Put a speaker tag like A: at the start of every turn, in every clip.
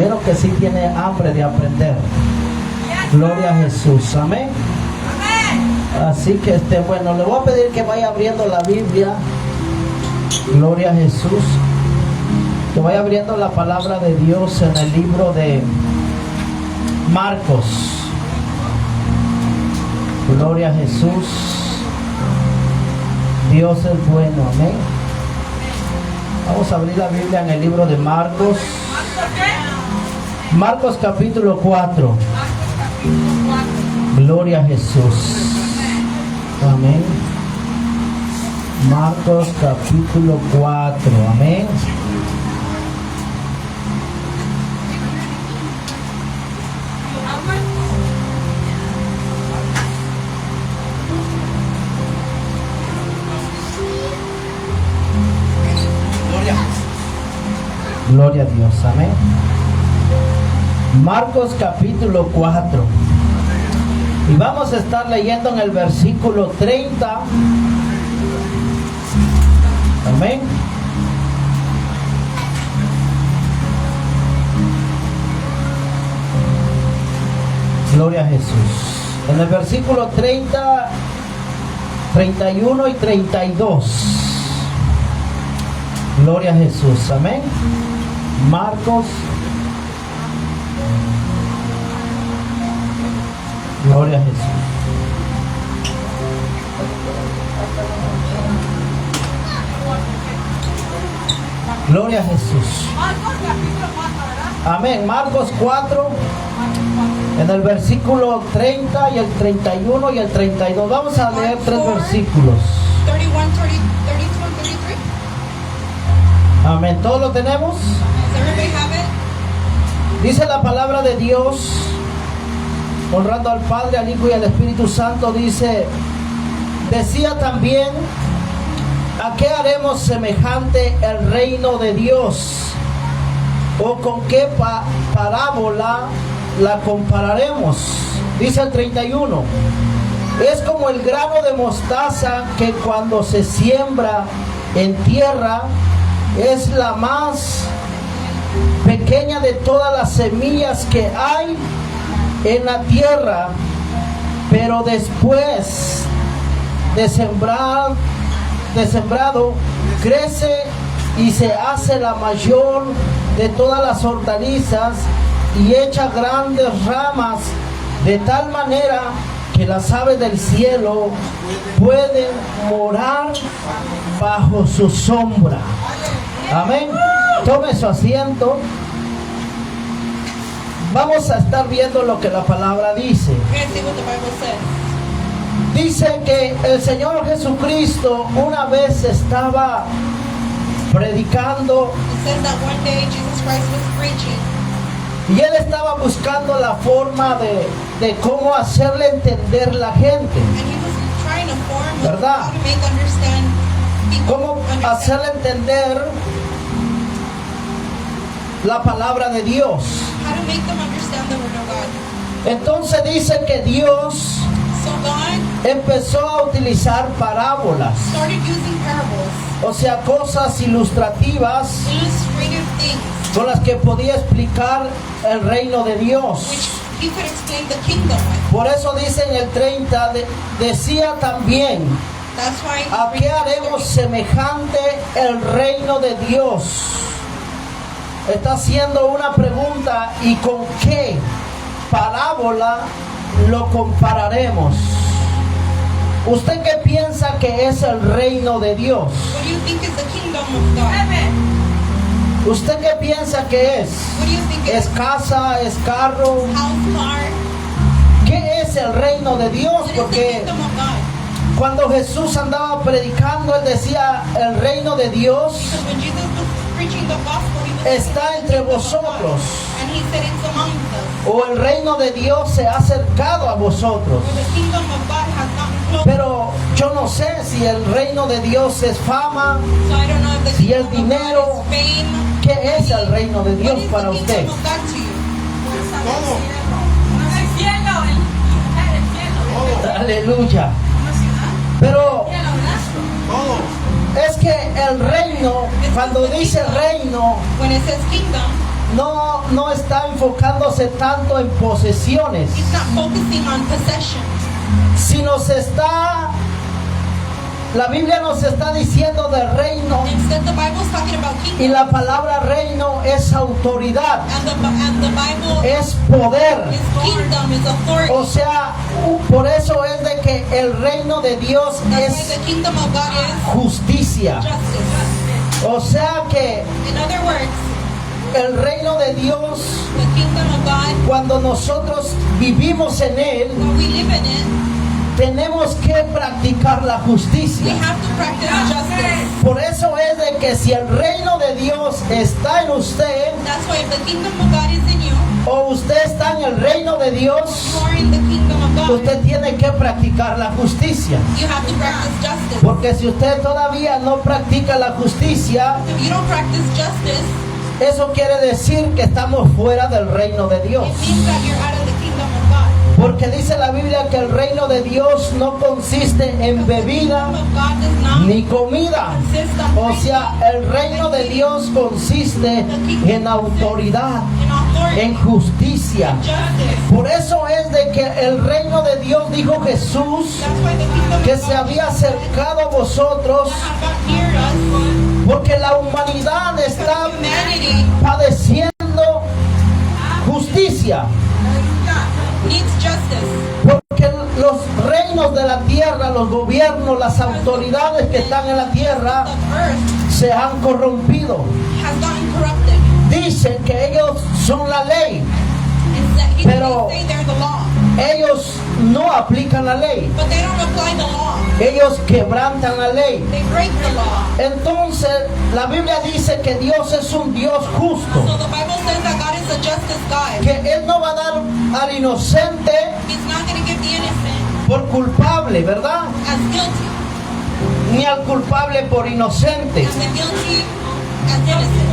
A: Vieron que sí tiene hambre de aprender. Gloria a Jesús, amén. Así que bueno, le voy a pedir que vaya abriendo la Biblia. Gloria a Jesús. Que vaya abriendo la palabra de Dios en el libro de Marcos. Gloria a Jesús. Dios es bueno, amén. Vamos a abrir la Biblia en el libro de Marcos. Marcos capítulo 4. Gloria a Jesús. Amén. Marcos capítulo 4. Amén. Gloria a Dios, amén. Marcos capítulo 4. Y vamos a estar leyendo en el versículo 30. Amén. Gloria a Jesús. En el versículo 30, 31 y 32. Gloria a Jesús, amén. Marcos. Gloria a Jesús. Gloria a Jesús. Amén. Marcos 4. En el versículo 30 y el 31 y el 32. Vamos a leer tres versículos.
B: 31, 32 and 33.
A: Amén. ¿Todos lo tenemos?
B: Does everybody have it?
A: Dice la palabra de Dios, honrando al Padre, al Hijo y al Espíritu Santo, dice, decía también, ¿a qué haremos semejante el reino de Dios? ¿O con qué parábola la compararemos? Dice el 31, es como el grano de mostaza que cuando se siembra en tierra es la más pequeña de todas las semillas que hay en la tierra, pero después de sembrado crece y se hace la mayor de todas las hortalizas y echa grandes ramas de tal manera que las aves del cielo pueden morar bajo su sombra. Amén. Tome su asiento. Vamos a estar viendo lo que la palabra dice.
B: We're going to see what the Bible says.
A: Dice que el Señor Jesucristo una vez estaba predicando
B: It says that one day Jesus Christ was preaching,
A: y él estaba buscando la forma de cómo hacerle entender la gente,
B: and he was trying to form
A: ¿verdad?
B: how to make people
A: cómo
B: understand.
A: hacerle entender la palabra de Dios.
B: How to make them understand the word of God.
A: Entonces dice que Dios
B: So God
A: empezó a utilizar parábolas,
B: started using parables,
A: o sea, cosas ilustrativas
B: illustrative things,
A: con las que podía explicar el reino de Dios.
B: which he could explain the kingdom with.
A: Por eso dice en el 30, decía también,
B: That's why
A: ¿a qué haremos semejante el reino de Dios? Está haciendo una pregunta, ¿y con qué parábola lo compararemos? ¿Usted qué piensa que es el reino de Dios?
B: What do you think is the kingdom of God?
A: ¿Usted qué piensa que es?
B: What do you think
A: ¿Es
B: is
A: casa? ¿Es carro?
B: house, car?
A: ¿Qué es el reino de Dios?
B: What is the
A: Porque
B: kingdom of God?
A: cuando Jesús andaba predicando, él decía, el reino de Dios
B: Because when Jesus was preaching the gospel, he was saying,
A: está entre vosotros,
B: and he said it's among us.
A: o el reino de Dios se ha acercado a vosotros.
B: For the kingdom of God has gotten close.
A: Pero yo no sé si el reino de Dios es fama.
B: So I don't know if the
A: Si es
B: kingdom of
A: dinero,
B: God is fame.
A: ¿qué es el reino de
B: What
A: Dios
B: is the
A: para
B: kingdom
A: usted?
B: of God to you?
A: Aleluya. Pero es que el reino, cuando dice reino,
B: When it says kingdom,
A: no está enfocándose tanto en posesiones,
B: He's not focusing on possession.
A: sino la Biblia nos está diciendo de reino,
B: Instead, the Bible is talking about
A: y
B: kingdom.
A: la palabra reino es autoridad,
B: And the Bible
A: es poder.
B: is kingdom, is authority.
A: O sea, por eso es de que el reino de Dios
B: That's why
A: es
B: the kingdom of God is
A: justicia.
B: justice.
A: O sea que
B: In other words,
A: el reino de Dios,
B: the kingdom of God,
A: cuando nosotros vivimos en él,
B: when we live in it,
A: tenemos que practicar la
B: we
A: justicia.
B: have to practice justice.
A: Por eso es de que si el reino de Dios está en usted,
B: That's why if the kingdom of God is in you,
A: o usted está en el reino de Dios,
B: you are in the kingdom of God.
A: usted tiene que practicar la justicia.
B: You have to practice justice.
A: Porque si usted todavía no practica la justicia,
B: If you don't practice justice,
A: eso quiere decir que estamos fuera del reino de Dios.
B: it means that you're out of the kingdom of God.
A: Porque dice la Biblia que el reino de Dios no consiste en bebida
B: The kingdom of God does not
A: ni comida.
B: consist of
A: O sea, el reino de Dios consiste en autoridad,
B: in authority,
A: en justicia.
B: justice.
A: Por eso es de que el reino de Dios, dijo Jesús,
B: That's why the kingdom
A: que
B: of
A: se
B: God
A: había acercado a vosotros,
B: have got near us.
A: porque la humanidad está
B: Humanity
A: padeciendo justicia.
B: needs justice.
A: Porque los reinos de la tierra, los gobiernos, las autoridades que están en la tierra
B: The earth
A: se han corrompido.
B: has gotten corrupted.
A: Dicen que ellos son la ley, Pero-
B: They say they're the law,
A: ellos no aplican la ley,
B: but they don't apply the law.
A: ellos quebrantan la ley.
B: They break the law.
A: Entonces la Biblia dice que Dios es un Dios justo,
B: So the Bible says that God is a justice God.
A: que Él no va a dar al inocente
B: He's not going to give the innocent
A: por culpable, ¿verdad?
B: as guilty,
A: Ni al culpable por inocente.
B: and the guilty as innocent.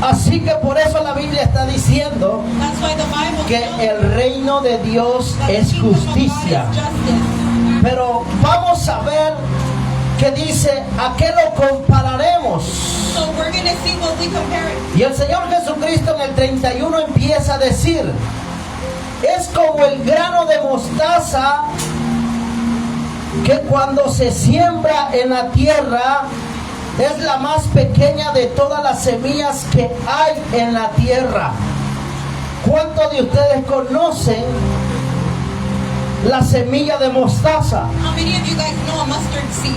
A: Así que por eso la Biblia está diciendo
B: That's why the Bible
A: que
B: tells
A: el reino de Dios
B: that the
A: es
B: kingdom of God
A: justicia.
B: is justice.
A: Pero vamos a ver que dice, ¿a qué lo compararemos?
B: So we're going to see what we compare it.
A: Y el Señor Jesucristo en el 31 empieza a decir, es como el grano de mostaza que cuando se siembra en la tierra es la más pequeña de todas las semillas que hay en la tierra. ¿Cuántos de ustedes conocen la semilla de mostaza?
B: How many of you guys know a mustard seed?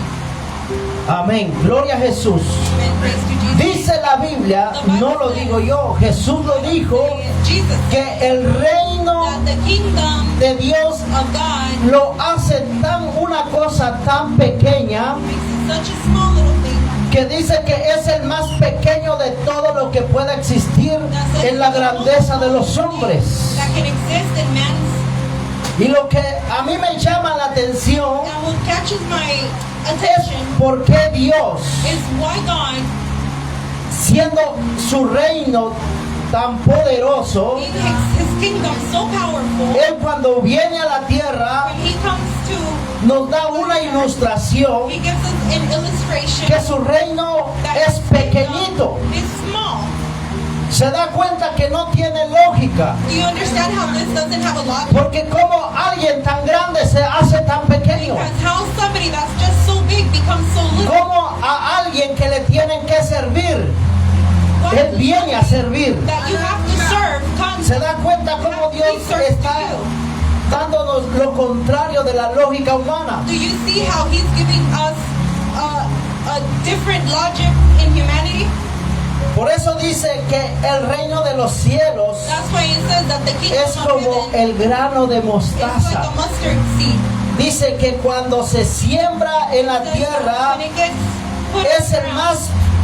A: Amén, gloria a Jesús.
B: Amen. Praise to Jesus.
A: Dice la Biblia, no lo digo yo, Jesús lo dijo,
B: Jesus
A: que el reino
B: that the kingdom
A: de Dios
B: of God
A: lo hace una cosa tan pequeña,
B: makes it such a small little thing
A: que dice que es el más pequeño de todo lo que pueda existir en la grandeza de los hombres.
B: that can exist in man's.
A: Y lo que a mí me llama la atención
B: And what catches my
A: es
B: attention
A: por qué Dios,
B: is why God,
A: siendo su reino tan poderoso,
B: in his kingdom so powerful,
A: Él cuando viene a la tierra
B: when he comes to,
A: nos da una ilustración
B: he gives us an illustration
A: que su reino
B: that
A: es
B: his
A: pequeñito.
B: kingdom is small.
A: Se da cuenta que no tiene lógica,
B: Do you understand how this doesn't have a logic?
A: porque como alguien tan grande se hace tan pequeño,
B: Because how somebody that's just so big becomes so little.
A: como a alguien que le tienen que servir,
B: Why
A: Él viene a servir.
B: that you have to serve comes.
A: Se da cuenta cómo Dios está dándonos lo contrario de la lógica humana.
B: Do you see how he's giving us a different logic in humanity?
A: Por eso dice que el reino de los cielos
B: That's why it says that the kingdom
A: es
B: of
A: como
B: heaven
A: el grano de
B: is like
A: mostaza.
B: a mustard seed.
A: Dice que cuando se siembra en la
B: It says that
A: tierra
B: when it gets put
A: es
B: in
A: el
B: the ground,
A: más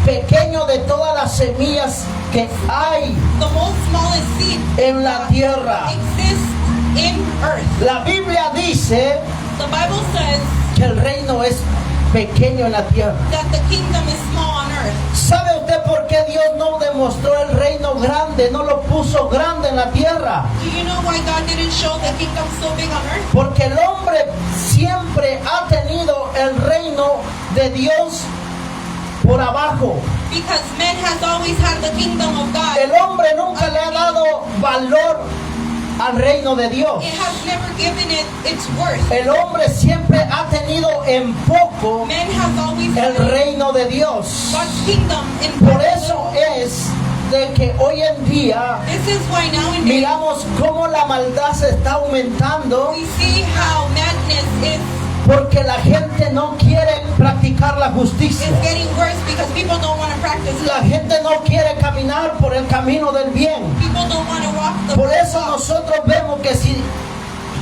A: pequeño de todas las semillas que hay
B: the most smallest seed
A: en la tierra.
B: exists in earth.
A: La Biblia dice
B: The Bible says
A: que el reino es pequeño en la tierra.
B: that the kingdom is small on earth.
A: ¿Sabe usted por qué Dios no demostró el reino grande, no lo puso grande en la tierra?
B: Do you know why God didn't show the kingdom so big on earth?
A: Porque el hombre siempre ha tenido el reino de Dios por abajo.
B: Because man has always had the kingdom of God.
A: El hombre nunca le ha dado valor al reino de Dios.
B: It has never given it its worth.
A: El hombre siempre ha tenido en poco
B: Man has always
A: el
B: had
A: reino de Dios.
B: God's kingdom in
A: Por
B: very
A: eso
B: little.
A: es de que hoy en día
B: This is why nowadays
A: miramos cómo la maldad se está aumentando,
B: we see how madness is
A: porque la gente no quiere practicar la justicia.
B: getting worse because people don't want to practice
A: La
B: love.
A: gente no quiere caminar por el camino del bien.
B: People don't want to walk the
A: Por
B: right
A: eso
B: walk.
A: nosotros vemos que si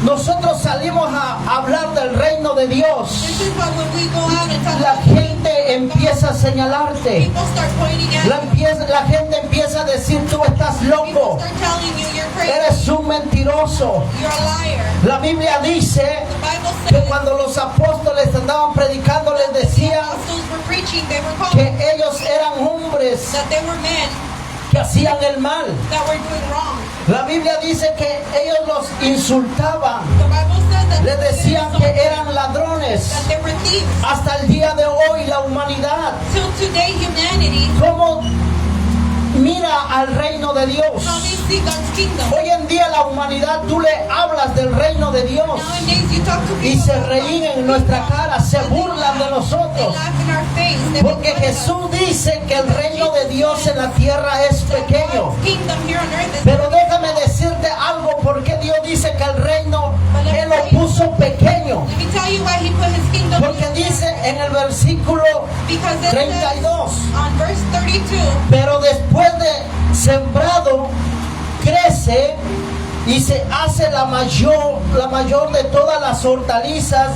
A: nosotros salimos a hablar del reino de Dios,
B: This is why when we go out and talk
A: la
B: about the
A: gente
B: kingdom of God,
A: empieza a señalarte.
B: people start pointing at
A: La gente empieza a decir, tú estás
B: you. People
A: loco,
B: start telling you you're crazy.
A: eres un mentiroso.
B: You're a liar.
A: La Biblia dice
B: The Bible
A: que
B: says
A: cuando los apóstoles andaban predicando les
B: the
A: decían
B: apostles were preaching, they were called
A: que ellos eran hombres
B: that they were men
A: que hacían el mal.
B: that were doing wrong.
A: La Biblia dice que ellos los insultaban,
B: The Bible says that
A: les decían que eran ladrones.
B: that they were thieves.
A: Hasta el día de hoy la humanidad,
B: Till today, humanity,
A: ¿cómo mira al reino de Dios?
B: how they see God's kingdom.
A: Hoy en día la humanidad, tú le hablas del reino de Dios
B: Nowadays, you talk to
A: y
B: people
A: se
B: about
A: reín
B: God's
A: en nuestra
B: kingdom,
A: cara, se
B: and they
A: burlan de
B: laugh.
A: nosotros.
B: They laugh in our face. They
A: Porque
B: make fun of us.
A: Jesús dice que el reino de Dios en la tierra es pequeño.
B: God's kingdom here on earth is
A: Pero déjame decirte algo, porque Dios dice que el reino Él lo puso pequeño.
B: Let me tell you why he put his kingdom
A: Porque
B: here.
A: dice en el versículo
B: Because it
A: 32,
B: says on verse 32,
A: pero después de sembrado, crece y se hace la mayor de todas las hortalizas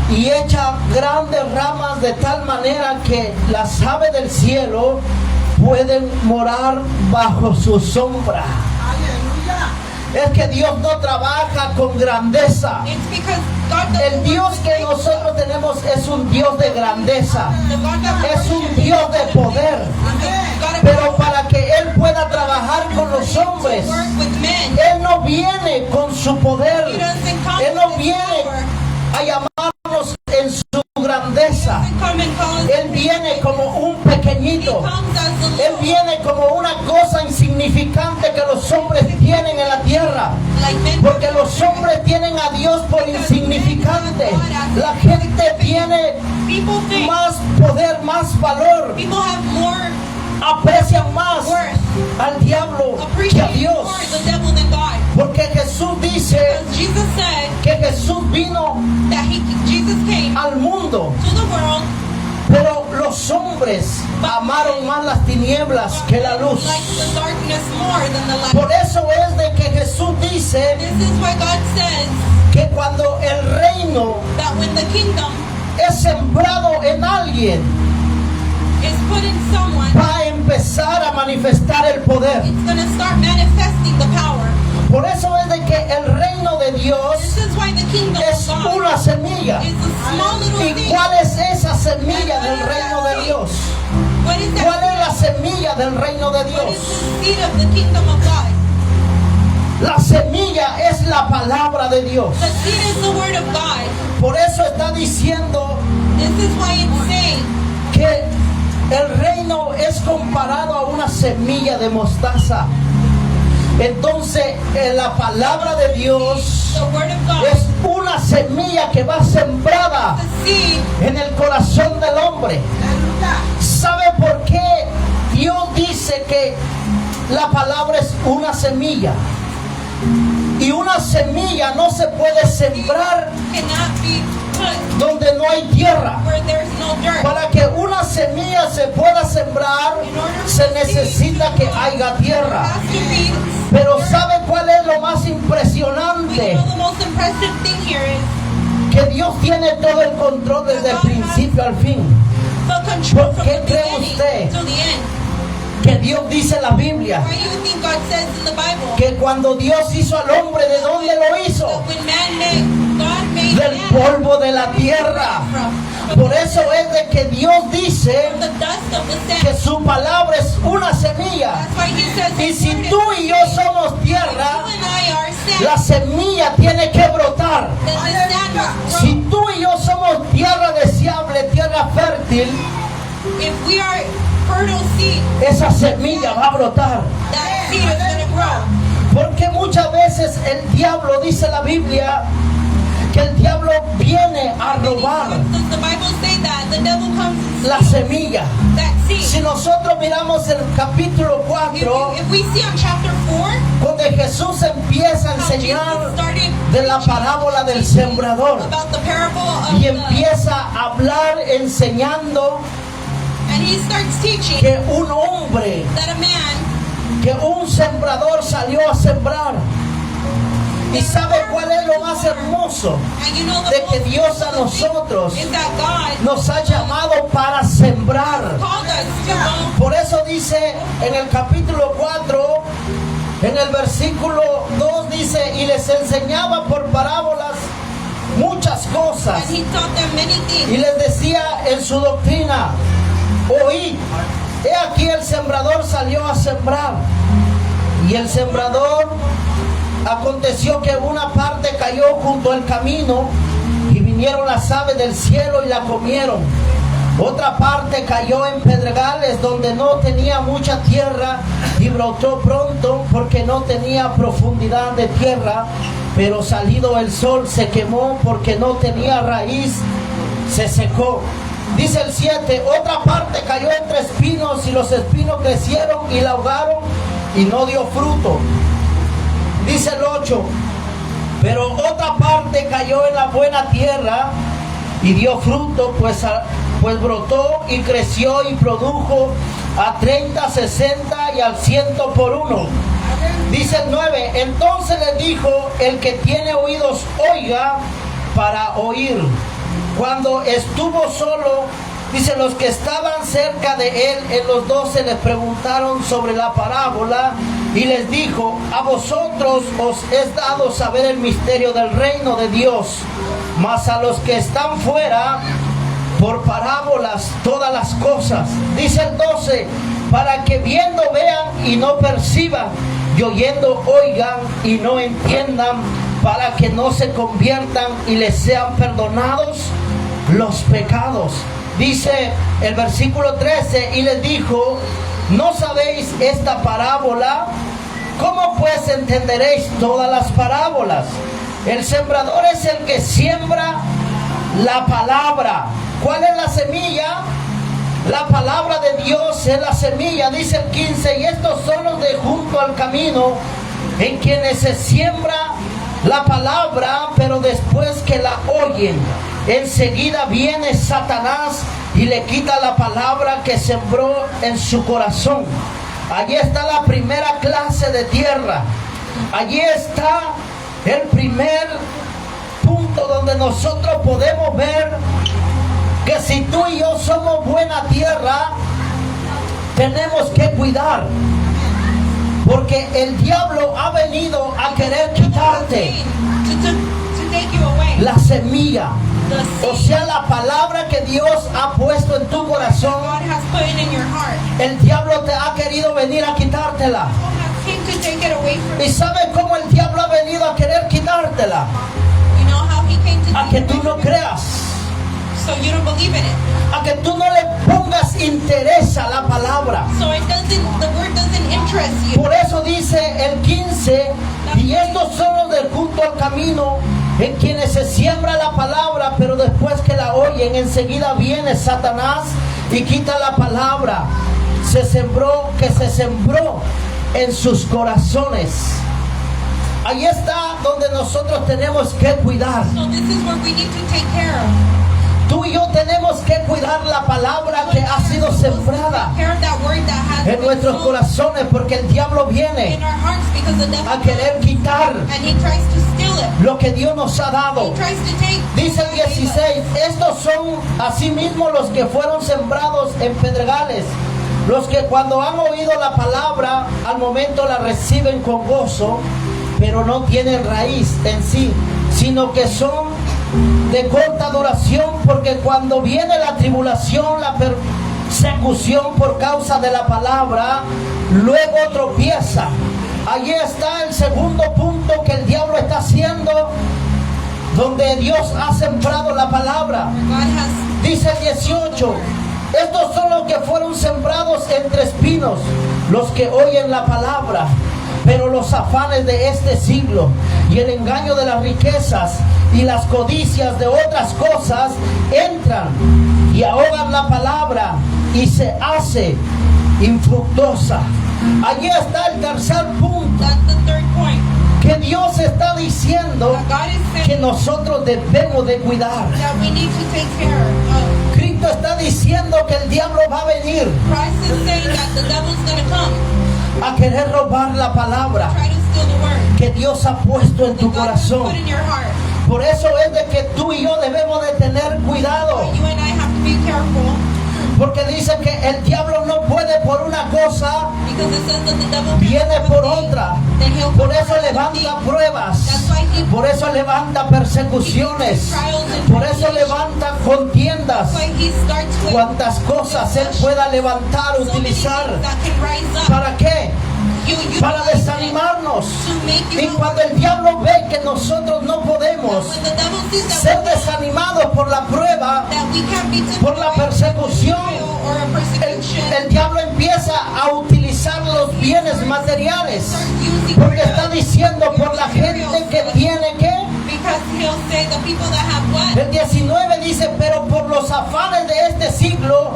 A: y echa grandes ramas de tal manera que las aves del cielo pueden morar bajo su sombra. Es que Dios no trabaja con grandeza.
B: it's because God doesn't
A: El Dios
B: work
A: que
B: with
A: nosotros tenemos es un Dios de grandeza,
B: the God that we
A: es un
B: worship
A: Dios de poder.
B: is the God of
A: Pero
B: power.
A: para que Él pueda trabajar con los hombres,
B: To work with men.
A: Él no viene con su poder,
B: He doesn't come
A: Él no
B: with his
A: viene
B: power.
A: a llamarnos en su grandeza.
B: He doesn't come and call us
A: Él viene como un
B: He
A: pequeñito.
B: comes as the
A: Él
B: Lord,
A: viene como una cosa insignificante que los hombres tienen en la tierra.
B: like men.
A: Porque los hombres tienen a Dios por insignificante. La gente tiene
B: People think
A: más poder, más valor.
B: people have more
A: Aprecian más
B: worth,
A: al diablo que a
B: appreciate
A: Dios.
B: more the devil than God.
A: Porque Jesús dice
B: Because Jesus said
A: que Jesús vino
B: that Jesus came
A: al mundo,
B: to the world
A: pero los hombres amaron más las tinieblas que la luz.
B: like the darkness more than the light.
A: Por eso es de que Jesús dice
B: This is why God says
A: que cuando el reino
B: that when the kingdom
A: es sembrado en alguien,
B: is put in someone,
A: va a empezar a manifestar el poder.
B: it's going to start manifesting the power.
A: Por eso es de que el reino de Dios
B: This is why the kingdom
A: es
B: of God
A: una semilla.
B: is a small little
A: ¿Y
B: thing.
A: cuál es esa semilla del reino de Dios?
B: What is that?
A: ¿Cuál es la semilla del reino de
B: What is
A: Dios?
B: the seed of the kingdom of God?
A: La semilla es la palabra de Dios.
B: The seed is the word of God.
A: Por eso está diciendo
B: This is why it's saying
A: que el reino es comparado a una semilla de mostaza. Entonces, la palabra de Dios
B: the word of God,
A: es una semilla que va sembrada
B: the seed.
A: en el corazón del hombre. ¿Sabe por qué Dios dice que la palabra es una semilla? Y una semilla no se puede sembrar
B: Cannot be put
A: donde no hay tierra.
B: where there's no dirt.
A: Para que una semilla se pueda sembrar, se necesita que haya
B: There
A: tierra.
B: has to be.
A: Pero ¿sabe cuál es lo más
B: We
A: impresionante?
B: know the most impressive thing here is
A: Que Dios tiene todo el control desde el principio al fin.
B: the control
A: ¿Por
B: from
A: qué
B: the
A: cree
B: beginning
A: usted?
B: to the end.
A: Que Dios dice en la Biblia
B: Why you think God says in the Bible
A: que cuando Dios hizo al hombre, ¿de dónde lo hizo?
B: that when God made
A: Del
B: man
A: polvo de la tierra. Por eso es de que Dios dice
B: from the dust of the
A: que
B: sand?
A: su palabra es una semilla.
B: That's why he says
A: Y
B: his
A: si
B: word is
A: tú y yo somos tierra,
B: you and I are
A: la
B: sand.
A: semilla tiene que brotar.
B: Then the sand must grow.
A: Si tú y yo somos tierra deseable, tierra fértil,
B: if we are fertile seed,
A: esa semilla va a brotar.
B: that seed is going to grow.
A: Porque muchas veces el diablo, dice la Biblia, que el diablo viene a robar
B: Does the Bible say that the devil comes and
A: la
B: steals
A: semilla.
B: that seed?
A: Si nosotros miramos el capítulo 4,
B: If we see on chapter 4,
A: donde Jesús empieza a
B: how Jesus
A: enseñar
B: started
A: de la parábola del sembrador
B: about the parable of
A: y empieza a hablar enseñando
B: and he starts teaching
A: que un hombre,
B: that a man,
A: que un sembrador salió a sembrar. Y sabe cuál es lo más hermoso,
B: and you know the
A: de que
B: most
A: Dios a
B: beautiful thing
A: nosotros
B: is that God
A: nos ha llamado para sembrar.
B: called us to go.
A: Por eso dice en el capítulo 4, en el versículo 2 dice, y les enseñaba por parábolas muchas cosas.
B: And he taught them many
A: Y
B: things.
A: les decía en su doctrina, oíd, he aquí el sembrador salió a sembrar. Y el sembrador, aconteció que una parte cayó junto al camino y vinieron las aves del cielo y la comieron. Otra parte cayó en pedregales donde no tenía mucha tierra y brotó pronto porque no tenía profundidad de tierra, pero salido el sol se quemó porque no tenía raíz, se secó. Dice el 7, otra parte cayó entre espinos y los espinos crecieron y la ahogaron y no dio fruto. Dice el 8, pero otra parte cayó en la buena tierra y dio fruto, pues brotó y creció y produjo a 30, 60 y al 100 por uno. Dice el 9, entonces le dijo, el que tiene oídos oiga para oír. Cuando estuvo solo, dice, los que estaban cerca de él en los 12 le preguntaron sobre la parábola y les dijo, a vosotros os es dado saber el misterio del reino de Dios, mas a los que están fuera, por parábolas todas las cosas. Dice el 12, para que viendo vean y no perciban, y oyendo oigan y no entiendan, para que no se conviertan y les sean perdonados los pecados. Dice el versículo 13, y les dijo, ¿no sabéis esta parábola? ¿Cómo pues entenderéis todas las parábolas? El sembrador es el que siembra la palabra. ¿Cuál es la semilla? La palabra de Dios es la semilla, dice el 15, y estos son los de junto al camino, en quienes se siembra la palabra, pero después que la oyen, enseguida viene Satanás y le quita la palabra que sembró en su corazón. Allí está la primera clase de tierra. Allí está el primer punto donde nosotros podemos ver que si tú y yo somos buena tierra, tenemos que cuidar. Porque el diablo ha venido a querer quitarte
B: To take you away.
A: la semilla.
B: The
A: O
B: seed
A: sea, la palabra que Dios ha puesto en tu corazón.
B: God has put in your heart.
A: El diablo te ha querido venir a quitártela.
B: God came to take it away from
A: ¿Y
B: you.
A: sabes cómo el diablo ha venido a querer quitártela?
B: You know how he came to
A: A
B: take
A: que
B: it
A: tú
B: away
A: no
B: from you?
A: creas.
B: So you don't believe in it.
A: A que tú no le pongas interés a la palabra.
B: So the word doesn't interest you.
A: Por eso dice el 15, y estos son los del junto al camino, en quienes se siembra la palabra, pero después que la oyen, enseguida viene Satanás y quita la palabra. Se sembró en sus corazones. Ahí está donde nosotros tenemos que cuidar.
B: So this is where we need to take care of.
A: Tú y yo tenemos que cuidar la palabra que ha sido sembrada
B: Take care of that word that has
A: en
B: been
A: nuestros
B: sown
A: corazones, porque el diablo
B: in
A: viene
B: our hearts because the devil
A: a querer quitar
B: and he tries to steal it.
A: lo que Dios nos ha dado.
B: He tries to take.
A: Dice el 16, estos son asimismo los que fueron sembrados en pedregales, los que cuando han oído la palabra, al momento la reciben con gozo, pero no tienen raíz en sí, sino que son de corta duración, porque cuando viene la tribulación, la persecución por causa de la palabra, luego tropieza. Allí está el segundo punto que el diablo está haciendo, donde Dios ha sembrado la palabra.
B: God has
A: Dice el 18, Estos son los que fueron sembrados entre espinos, los que oyen la palabra, pero los afanes de este siglo y el engaño de las riquezas y las codicias de otras cosas entran y ahogan la palabra y se hace infructuosa. Allí está el tercer punto,
B: That's the third point.
A: que Dios está diciendo
B: That God is saying
A: que nosotros debemos de cuidar.
B: that we need to take care of.
A: Cristo está diciendo que el diablo va a venir
B: Christ is saying that the devil's going to come,
A: a querer robar la palabra
B: try to steal the word
A: que Dios ha puesto en tu
B: that God has
A: corazón.
B: put in your heart.
A: Por eso es de que tú y yo debemos de tener cuidado,
B: You and I have to be careful
A: porque dice que el diablo no puede por una cosa,
B: because it says that the devil
A: viene
B: comes
A: por
B: from a
A: otra.
B: thing, then he'll
A: Por
B: come
A: eso
B: from another
A: levanta
B: thing.
A: pruebas,
B: That's why he
A: por eso levanta persecuciones, por eso levanta contiendas.
B: That's why he starts with
A: Cuantas cosas él pueda levantar,
B: so many
A: utilizar.
B: things that can rise up.
A: ¿Para qué?
B: You
A: Para
B: utilize it
A: desanimarnos.
B: to make you
A: Y cuando el diablo ve que nosotros no podemos
B: when the devil sees that
A: ser
B: we're not-
A: desanimados por la prueba,
B: that we can't be tempted
A: por la
B: by
A: persecución,
B: trial or a persecution,
A: el diablo empieza a utilizar los bienes materiales,
B: start using
A: porque está diciendo por la gente que tiene que.
B: because he'll say the people that have what?
A: El 19 dice, pero por los afanes de este siglo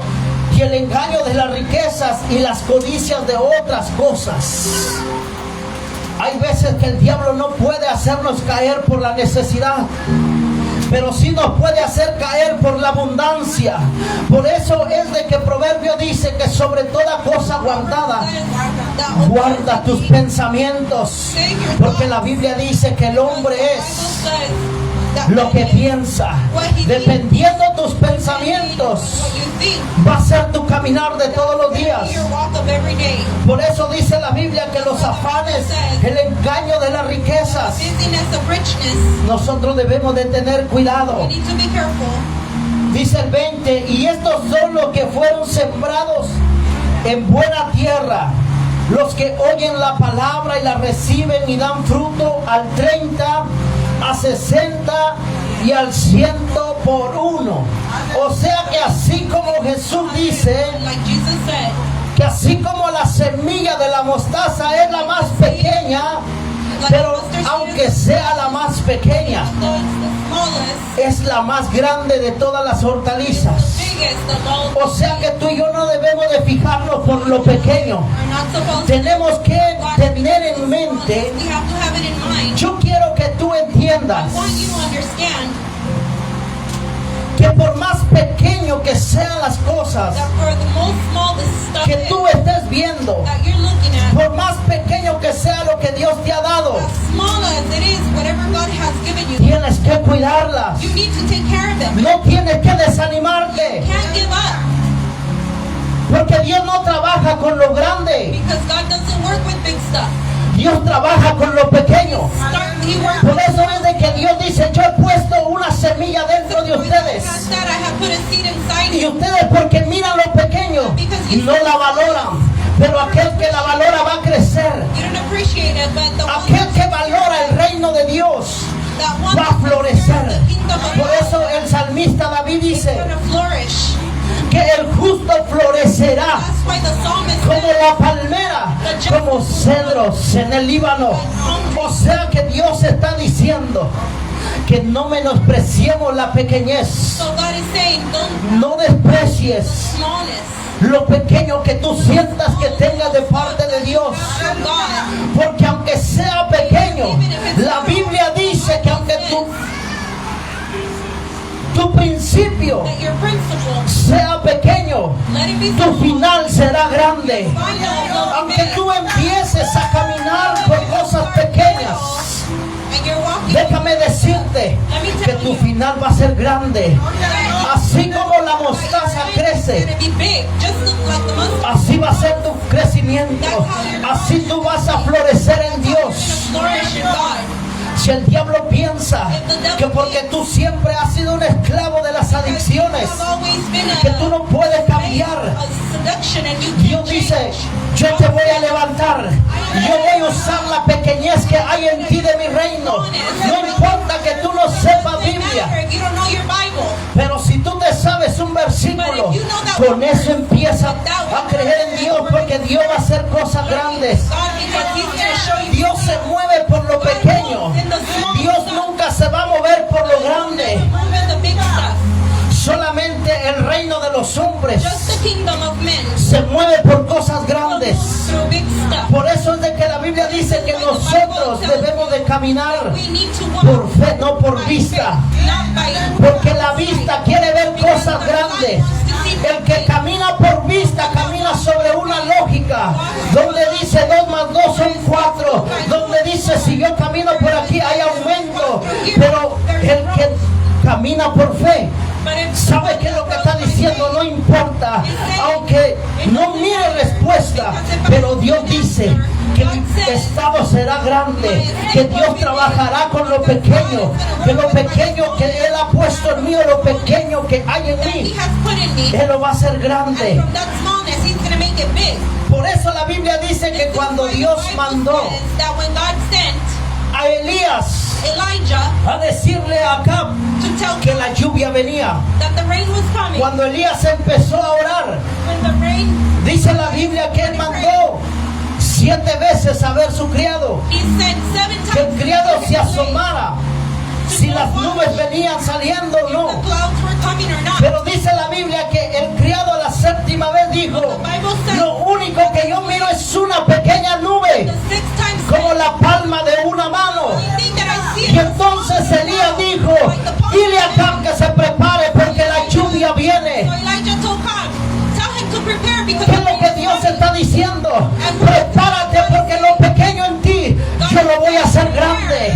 A: y el engaño de las riquezas y las codicias de otras cosas. Hay veces que el diablo no puede hacernos caer por la necesidad, pero sí nos puede hacer caer por la abundancia. Por eso es de que Proverbio dice que sobre toda cosa guardada, guarda tus pensamientos, porque la Biblia dice que el hombre es lo que piensa. Dependiendo tus pensamientos, va a ser tu caminar de todos los días. Por eso dice la Biblia que los afanes, el engaño de las riquezas, nosotros debemos de tener cuidado. Dice el 20, y estos son los que fueron sembrados en buena tierra, los que oyen la palabra y la reciben y dan fruto al 30, a 60 y al 100 por uno. O sea que así como Jesús dice que así como la semilla de la mostaza es la más pequeña, pero aunque sea la más pequeña, es la más grande de todas las hortalizas. O sea que tú y yo no debemos de fijarnos por lo pequeño. Tenemos que tener en mente, yo quiero que tú entiendas que por más pequeño que sean las cosas que tú estés viendo, por más pequeño que sea lo que Dios te ha dado, tienes que cuidarlas. No tienes que desanimarte, porque Dios no trabaja con lo grande, Dios trabaja con lo pequeño. Por eso es de que Dios dice, yo he puesto una semilla dentro de ustedes, y ustedes porque miran lo pequeño no la valoran, pero aquel que la valora va a crecer. Aquel que valora el reino de Dios va a florecer. Por eso el salmista David dice que el justo florecerá como la palmera, como cedros en el Líbano. O sea que Dios está diciendo que no menospreciemos la pequeñez, no desprecies lo pequeño que tú sientas que tengas de parte de Dios, porque aunque sea pequeño, la Biblia dice que aunque tu principio sea pequeño, tu final será grande. Aunque tú empieces a caminar por cosas pequeñas, déjame decirte que tu final va a ser grande. Así como la mostaza crece, así va a ser tu crecimiento. Así tú vas a florecer en Dios. Si el diablo piensa que porque tú siempre has sido un esclavo de las adicciones, que tú no puedes cambiar, Dios dice, yo te voy a levantar, yo voy a usar la pequeñez que hay en ti de mi reino. No importa que tú no sepas Biblia, pero si tú te sabes un versículo Con eso empieza a creer en Dios, porque Dios va a hacer cosas grandes. Dios se mueve por lo pequeño. Dios nunca se va a mover por lo grande. Solamente el reino de los hombres se mueve por cosas grandes. Por eso es de que la Biblia dice que nosotros debemos de caminar por fe, no por vista. Porque la vista quiere ver cosas grandes. El que camina por vista camina sobre una lógica donde dice 2 más 2 son 4, donde dice si yo camino por aquí hay aumento. Pero el que camina por fe sabe que lo que está diciendo no importa, aunque no mire respuesta, pero Dios dice que mi estado será grande, que Dios trabajará con lo pequeño, que lo pequeño que Él ha puesto en mí, o lo pequeño que hay en mí, Él lo va a hacer grande. Por eso la Biblia dice que cuando Dios mandó a Elías a decirle a Acab que la lluvia venía, cuando Elías empezó a orar, dice la Biblia que él mandó 7 veces a ver su criado, que el criado se asomara si las nubes venían saliendo o no. Pero dice la Biblia que el criado a la 7ª vez dijo: lo único que yo miro es una pequeña nube, como la palma de una mano. Y entonces Elías dijo: dile a Acab que se prepare porque la lluvia viene. ¿Qué es lo que Dios está diciendo? Prepárate porque lo pequeño en ti yo lo voy a hacer grande.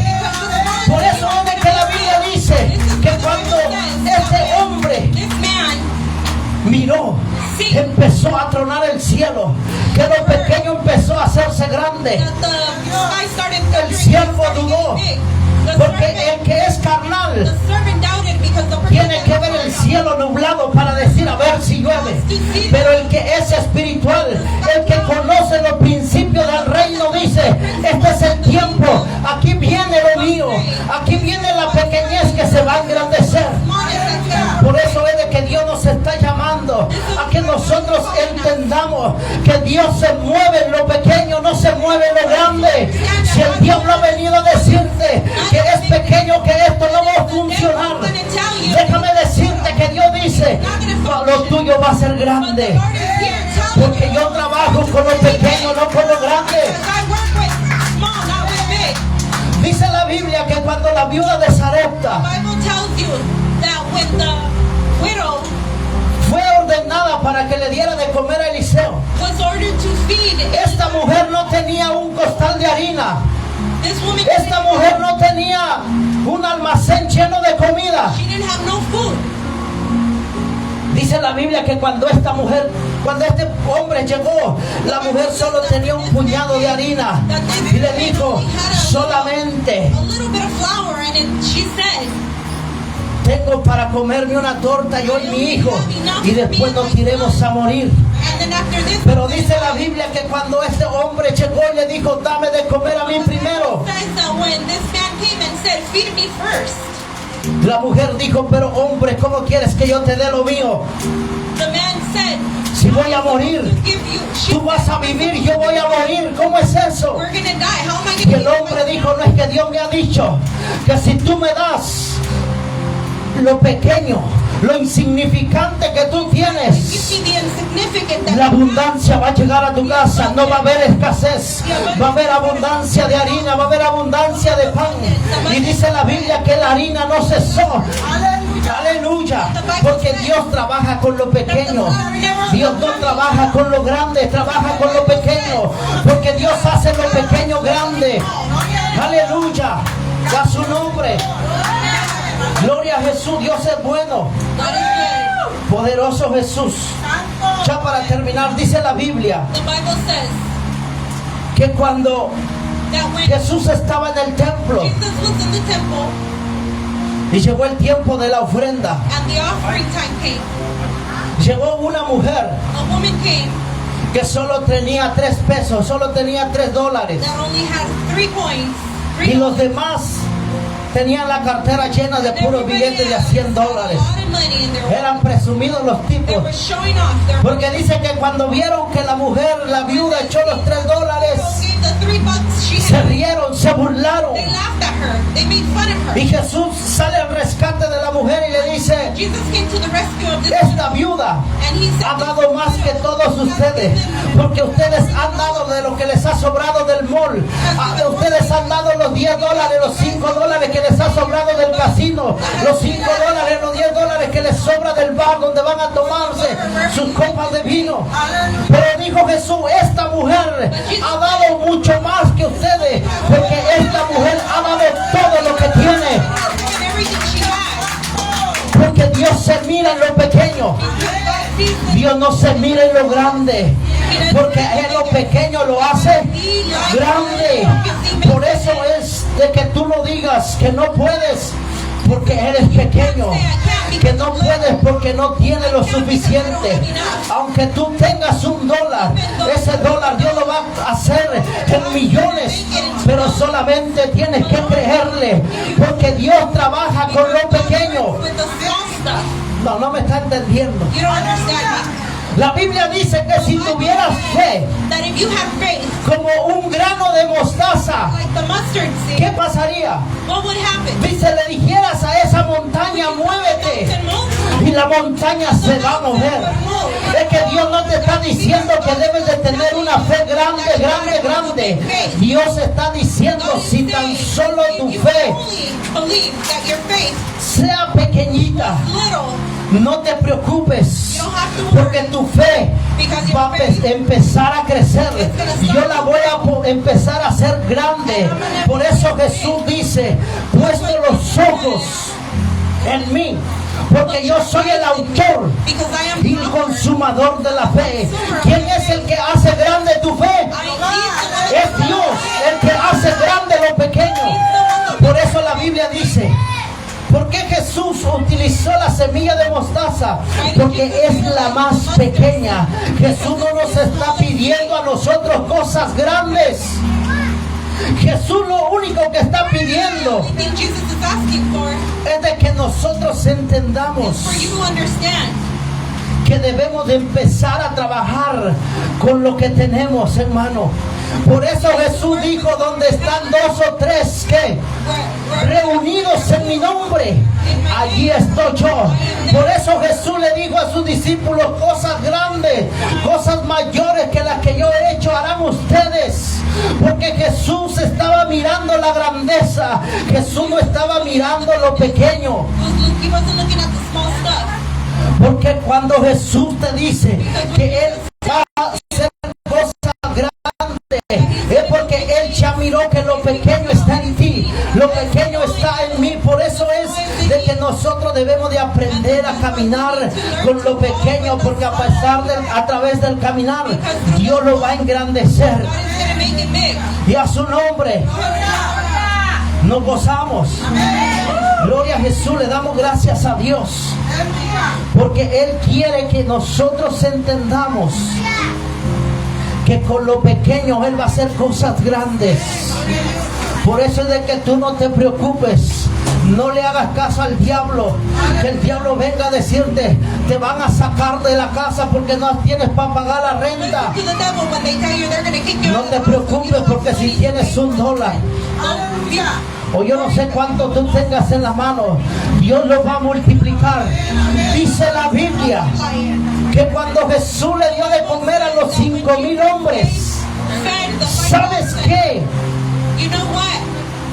A: Por eso es de que la Biblia dice que cuando este hombre miró, empezó a tronar el cielo, que lo pequeño empezó a hacerse grande. El siervo dudó, porque el que es carnal tiene que ver el cielo nublado para decir a ver si llueve. Pero el que es espiritual, el que conoce los principios del reino, dice: este es el tiempo, aquí viene lo mío, aquí viene la pequeñez que se va a engrandecer. Por eso es de que Dios nos está llamando a que nosotros entendamos que Dios se mueve en lo pequeño, no se mueve en lo grande. Si el diablo ha venido a decirte que es pequeño, que esto no va a funcionar, déjame decirte que Dios dice: lo tuyo va a ser grande, porque yo trabajo con lo pequeño, no con lo grande. Dice la Biblia que cuando la viuda de Sarepta fue ordenada para que le diera de comer a Eliseo, esta mujer no tenía un costal de harina. Esta mujer no tenía un almacén lleno de comida. Dice la Biblia que cuando este hombre llegó, la mujer solo tenía un puñado de harina y le dijo: solamente tengo para comerme una torta yo y mi hijo, y después nos iremos a morir. Pero dice la Biblia que cuando este hombre llegó y le dijo: dame de comer a mí primero, la mujer dijo: pero hombre, ¿cómo quieres que yo te dé lo mío? Si voy a morir, tú vas a vivir, yo voy a morir. ¿Cómo es eso? Y el hombre dijo: no, es que Dios me ha dicho que si tú me das lo pequeño, lo insignificante que tú tienes, la abundancia va a llegar a tu casa. No va a haber escasez, va a haber abundancia de harina, va a haber abundancia de pan. Y dice la Biblia que la harina no cesó. Aleluya, porque Dios trabaja con lo pequeño. Dios no trabaja con lo grande, trabaja con lo pequeño, porque Dios hace lo pequeño grande. Aleluya, da su nombre. Gloria a Jesús. Dios es bueno. Poderoso Jesús. Ya para terminar, dice la Biblia que cuando Jesús estaba en el templo y llegó el tiempo de la ofrenda, llegó una mujer que solo tenía 3 pesos, solo tenía $3, y los demás tenían la cartera llena de puros billetes de a $100. Eran presumidos los
B: They
A: tipos.
B: were showing off their
A: Porque dice que cuando vieron que la mujer, la viuda, echó los $3,
B: gave the $3 she
A: se
B: had.
A: rieron, se burlaron.
B: They laughed at her. They made fun of her.
A: Y Jesús sale al rescate de la mujer y le dice,
B: Jesus came to the rescue of this
A: esta
B: woman,
A: viuda
B: and he said,
A: ha dado más que todos ustedes, porque ustedes han dado de lo que les ha sobrado del mall. Ustedes han dado los $10, los $5 que les ha sobrado del casino, los $5, los $10 que les sobra del bar donde van a tomarse sus copas de vino. Pero dijo Jesús, esta mujer ha dado mucho más que ustedes, porque esta mujer ha dado todo lo que tiene.
B: and everything she had.
A: Porque Dios se mira en lo pequeño. Dios no se mira en lo grande, porque en lo pequeño lo hace grande. Por eso es de que tú no digas que no puedes porque eres pequeño, que no puedes porque no tienes lo suficiente. Aunque tú tengas $1, ese $1 Dios lo va a hacer en millones, pero solamente tienes que creerle, porque Dios trabaja con lo pequeño.
B: With the small stuff.
A: No me está entendiendo.
B: You don't understand me.
A: La Biblia dice que si tuvieras fe
B: That if you have faith,
A: como un grano de mostaza,
B: like the mustard seed,
A: ¿qué pasaría?
B: what would happen?
A: Dice, le dijeras a esa montaña, muévete,
B: Mountain move.
A: y la montaña se va a mover. Es que Dios no te está diciendo que debes de tener una fe grande, grande, grande. Dios está diciendo,
B: God is
A: si tan
B: saying,
A: solo
B: if
A: tu
B: you
A: fe
B: only believe that your faith
A: sea pequeñita,
B: little,
A: no te preocupes,
B: you don't have to worry,
A: porque tu fe
B: because
A: va
B: your
A: a
B: faith
A: empezar a crecer. Yo la voy a empezar a hacer grande. Por eso Jesús dice, puesto los ojos en mí, porque yo soy el autor
B: because I am
A: y el consumador de la fe. ¿Quién es el que hace grande tu fe? Es Dios el que hace grande lo pequeño. Por eso la Biblia dice, ¿por qué Jesús utilizó la semilla de mostaza? Porque es la más pequeña. Jesús no nos está pidiendo a nosotros cosas grandes. Jesús lo único que está pidiendo
B: The thing Jesus is asking for
A: es de que nosotros entendamos
B: for you to understand
A: que debemos de empezar a trabajar con lo que tenemos, hermano. Por eso Jesús dijo, donde están 2 o 3 que reunidos en mi nombre, allí estoy yo. Por eso Jesús le dijo a sus discípulos, cosas grandes, cosas mayores que las que yo he hecho harán ustedes. Porque Jesús estaba mirando la grandeza, Jesús no estaba mirando lo pequeño.
B: he wasn't looking at the small stuff.
A: Porque cuando Jesús te dice que Él va a hacer cosas grandes, es porque Él ya miró que lo pequeño está en ti, lo pequeño está en mí. Por eso es de que nosotros debemos de aprender a caminar con lo pequeño, porque a través del caminar Dios lo va a engrandecer.
B: God is going to make it big.
A: Y a su nombre nos gozamos. Gloria a Jesús, le damos gracias a Dios, porque Él quiere que nosotros entendamos que con lo pequeño Él va a hacer cosas grandes. Por eso es de que tú no te preocupes, no le hagas caso al diablo, que el diablo venga a decirte, te van a sacar de la casa porque no tienes para pagar la renta.
B: To the devil when they tell you they're going to kick you
A: No
B: out
A: te
B: of the house.
A: preocupes, porque si tienes $1
B: Don't fear.
A: o yo no sé cuánto tú tengas en la mano, Dios lo va a multiplicar. Dice la Biblia que cuando Jesús le dio de comer a los 5,000 hombres,
B: Fed the
A: ¿sabes qué?
B: You know what?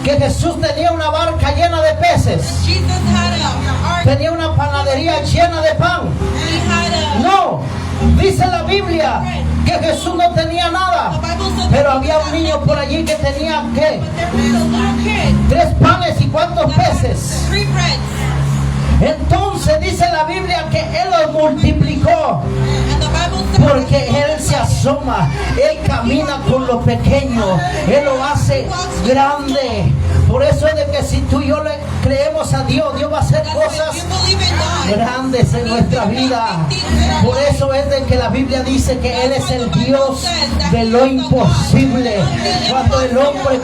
A: Que Jesús tenía una barca llena de peces,
B: Jesus had a ark.
A: tenía una panadería llena de pan.
B: He had a.
A: No, dice la Biblia que Jesús no tenía nada, pero había un niño por allí que tenía ¿qué?
B: There was a little kid.
A: 3 panes y ¿cuántos peces?
B: 3 breads.
A: Entonces dice la Biblia que Él los multiplicó,
B: And the Bible says
A: porque Él se asoma, Él camina con lo pequeño, Él lo hace grande. Por eso es de que si tú y yo le creemos a Dios, Dios va a hacer
B: That's why
A: cosas
B: if you believe in God,
A: grandes en nuestra vida. Por eso es de que la Biblia dice que Él es el Dios de lo imposible.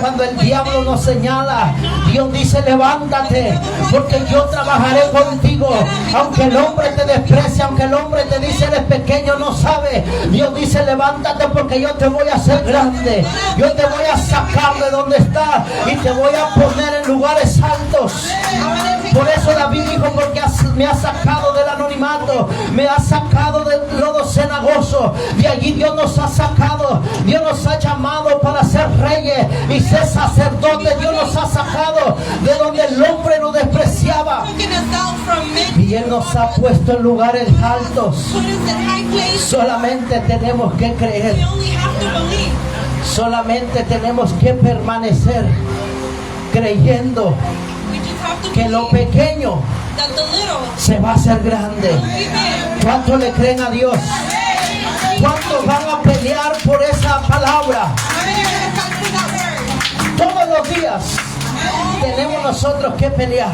A: Cuando el diablo nos señala, Dios dice: levántate, porque yo trabajaré contigo. Aunque el hombre te desprecie, aunque el hombre te dice eres pequeño, no sabe, Dios dice: levántate, porque yo te voy a hacer grande. Yo te voy a sacar de donde estás y te voy a poner en lugares altos. Por eso David dijo: porque me ha sacado del anonimato, me ha sacado del lodo cenagoso. De allí Dios nos ha sacado. Dios nos ha llamado para ser reyes y ser sacerdotes. Dios nos ha sacado de donde el hombre nos despreciaba,
B: taking us out from men,
A: y Él nos ha puesto en lugares altos.
B: put us in high places.
A: Solamente tenemos que
B: We
A: creer,
B: only have to believe.
A: solamente tenemos que permanecer creyendo
B: We just have to
A: que lo
B: believe
A: pequeño
B: that the little
A: se va a hacer grande.
B: will be big.
A: ¿Cuántos le creen a Dios? ¿Cuántos van a pelear por esa palabra?
B: How many are going to fight for that word?
A: Todos los días tenemos nosotros que pelear.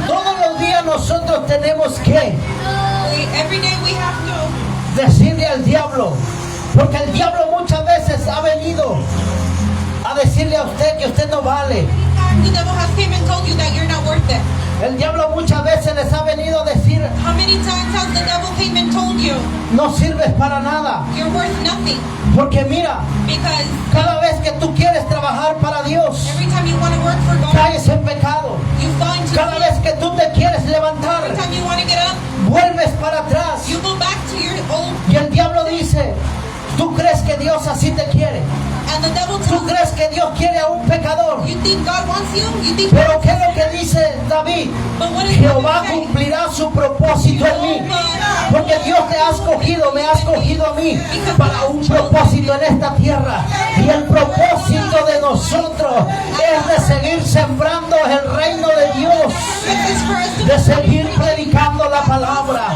A: Todos los días nosotros tenemos que
B: Every day we have to.
A: decirle al diablo, porque el diablo muchas veces ha venido a decirle a usted que usted no vale.
B: The devil has came and told you that you're not worth it.
A: El diablo muchas veces les ha venido a decir:
B: How many times has the devil came and told you
A: no sirves para nada.
B: you're worth nothing?
A: Porque mira,
B: Because
A: cada vez que tú quieres trabajar para Dios,
B: every time you want to work for God,
A: caes en pecado.
B: you fall into
A: Cada
B: sin.
A: vez que tú te quieres levantar,
B: Every time you want to get up,
A: vuelves para atrás.
B: you go back to your old.
A: Y el diablo dice: ¿tú crees que Dios así te quiere?
B: And the devil
A: ¿Tú
B: tells
A: crees que Dios quiere a un pecador?
B: you, think God wants you? You think
A: Pero ¿qué es lo que dice David?
B: But what is
A: Jehová
B: God saying?
A: cumplirá su propósito en mí. Porque Dios te ha escogido, me ha escogido a mí para un propósito en esta tierra. Y el propósito de nosotros es de seguir sembrando el reino de Dios,
B: This is for us to
A: de seguir predicando la palabra.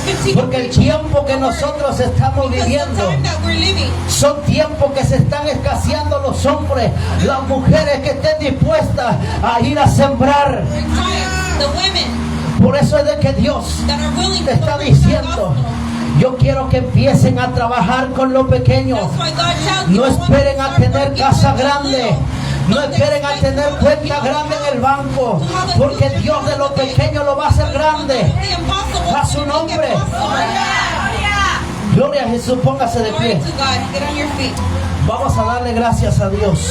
B: continue.
A: Porque el tiempo que nosotros estamos
B: Because the
A: viviendo
B: time that we're living,
A: son tiempos que se están escaseando los hombres, las mujeres que estén dispuestas a ir a sembrar.
B: we're tired. The women
A: Por eso es de que Dios
B: that are willing
A: te
B: to
A: está
B: preach the
A: diciendo:
B: gospel.
A: yo quiero que empiecen a trabajar con lo pequeño.
B: That's why God tells you,
A: No
B: I want you
A: esperen
B: to
A: a
B: start
A: tener
B: working
A: casa
B: with the
A: grande.
B: little.
A: No
B: Don't
A: esperen a
B: expect
A: tener
B: for
A: cuenta
B: the
A: grande en el
B: people
A: banco,
B: to have a
A: porque
B: huge
A: Dios de lo
B: deposit.
A: pequeño lo va a hacer grande.
B: The impossible
A: A su
B: to make it
A: nombre.
B: possible.
A: Gloria a Jesús, póngase de
B: Glory
A: pie.
B: to God. Get on your feet.
A: Vamos a darle gracias a Dios.